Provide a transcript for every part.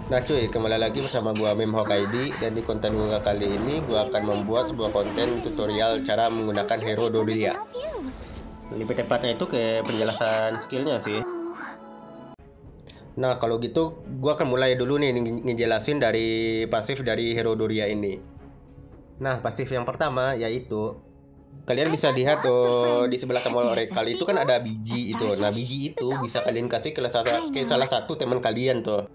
Nah cuy, kembali lagi bersama gua Mem Hokaidi, dan di konten gua kali ini gua akan membuat sebuah konten tutorial cara menggunakan hero Dolia. Lebih tepatnya itu ke penjelasan skillnya sih. Nah kalau gitu gua akan mulai dulu nih ngejelasin dari pasif dari hero Dolia ini. Nah pasif yang pertama yaitu kalian bisa lihat di sebelah tombol rekal itu kan ada biji itu. Nah biji itu bisa kalian kasih ke salah satu teman kalian tuh.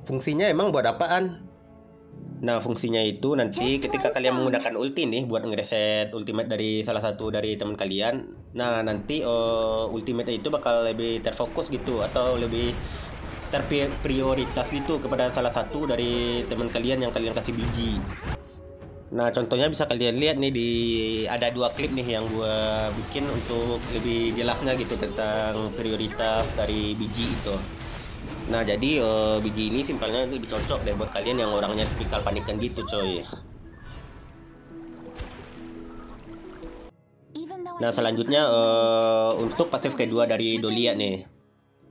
Fungsinya emang buat apaan? Nah, fungsinya itu nanti ketika kalian menggunakan ulti nih buat ngereset ultimate dari salah satu dari teman kalian. Nah, nanti ultimate itu bakal lebih terfokus gitu atau lebih terprioritas gitu kepada salah satu dari teman kalian yang kalian kasih biji. Nah, contohnya bisa kalian lihat nih ada dua klip nih yang gua bikin untuk lebih jelasnya gitu tentang prioritas dari biji itu. Nah jadi biji ini simpelnya lebih cocok deh buat kalian yang orangnya tipikal panikan gitu coy. Nah selanjutnya untuk pasif kedua dari Dolia nih.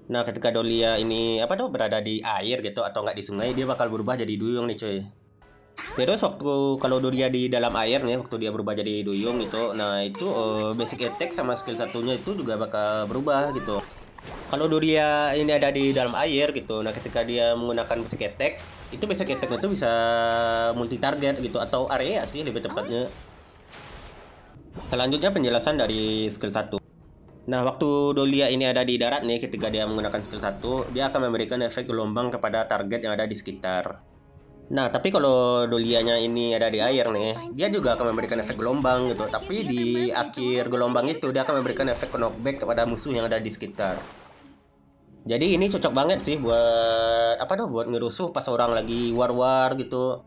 Nah ketika Dolia ini berada di air gitu atau nggak di sungai, dia bakal berubah jadi duyung nih coy. Terus waktu kalau Dolia di dalam air nih, waktu dia berubah jadi duyung itu, nah itu basic attack sama skill satunya itu juga bakal berubah gitu. Kalau Doria ini ada di dalam air gitu, nah ketika dia menggunakan basic attack, itu basic attacknya itu bisa multi target gitu atau area sih lebih tepatnya. Selanjutnya penjelasan dari skill 1. Nah, waktu Dolia ini ada di darat nih, ketika dia menggunakan skill 1, dia akan memberikan efek gelombang kepada target yang ada di sekitar. Nah, tapi kalau Dolianya ini ada di air nih, dia juga akan memberikan efek gelombang gitu. Tapi di akhir gelombang itu, dia akan memberikan efek knockback kepada musuh yang ada di sekitar. Jadi ini cocok banget sih buat buat ngerusuh pas orang lagi war-war gitu.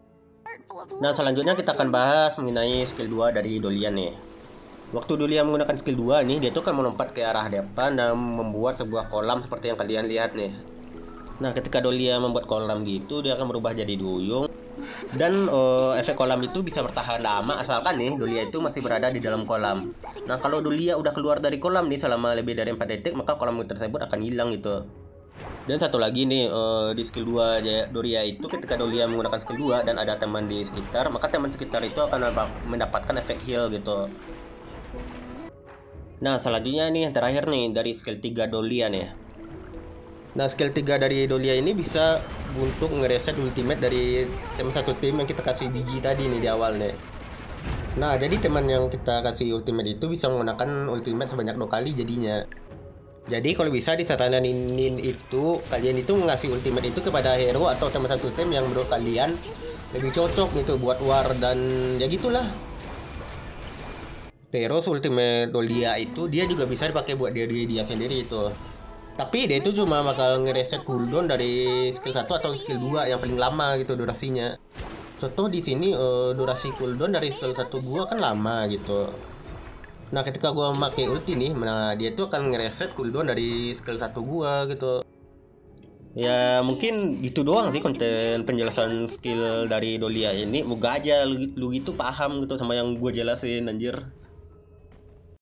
Nah, selanjutnya kita akan bahas mengenai skill 2 dari Dolia nih. Waktu Dolia menggunakan skill 2 nih, dia tuh kan melompat ke arah depan dan membuat sebuah kolam seperti yang kalian lihat nih. Nah, ketika Dolia membuat kolam gitu, dia akan berubah jadi duyung. Dan efek kolam itu bisa bertahan lama asalkan nih Dolia itu masih berada di dalam kolam. Nah, kalau Dolia udah keluar dari kolam nih selama lebih dari 4 detik, maka kolam tersebut akan hilang gitu. Dan satu lagi nih di skill 2 Dolia itu, ketika Dolia menggunakan skill 2 dan ada teman di sekitar, maka teman sekitar itu akan mendapatkan efek heal gitu. Nah, selanjutnya nih yang terakhir nih dari skill 3 Dolia nih. Nah, skill 3 dari Dolia ini bisa untuk ngereset ultimate dari satu tim yang kita kasih biji tadi nih di awal nih. Nah, jadi teman yang kita kasih ultimate itu bisa menggunakan ultimate sebanyak 2 kali jadinya. Jadi kalau bisa disaranin itu kalian itu ngasih ultimate itu kepada hero atau teman satu tim yang menurut kalian lebih cocok gitu buat war, dan ya gitulah. Terus ultimate Dolia itu dia juga bisa dipakai buat dia sendiri itu. Tapi dia itu cuma bakal ngereset cooldown dari skill 1 atau skill 2 yang paling lama gitu durasinya. Contoh di sini durasi cooldown dari skill 1 gua kan lama gitu. Nah, ketika gua pakai ulti nih, nah dia tuh akan ngereset cooldown dari skill 1 gua gitu. Ya mungkin gitu doang sih konten penjelasan skill dari Dolia ini. Moga aja lu gitu paham gitu sama yang gua jelasin anjir.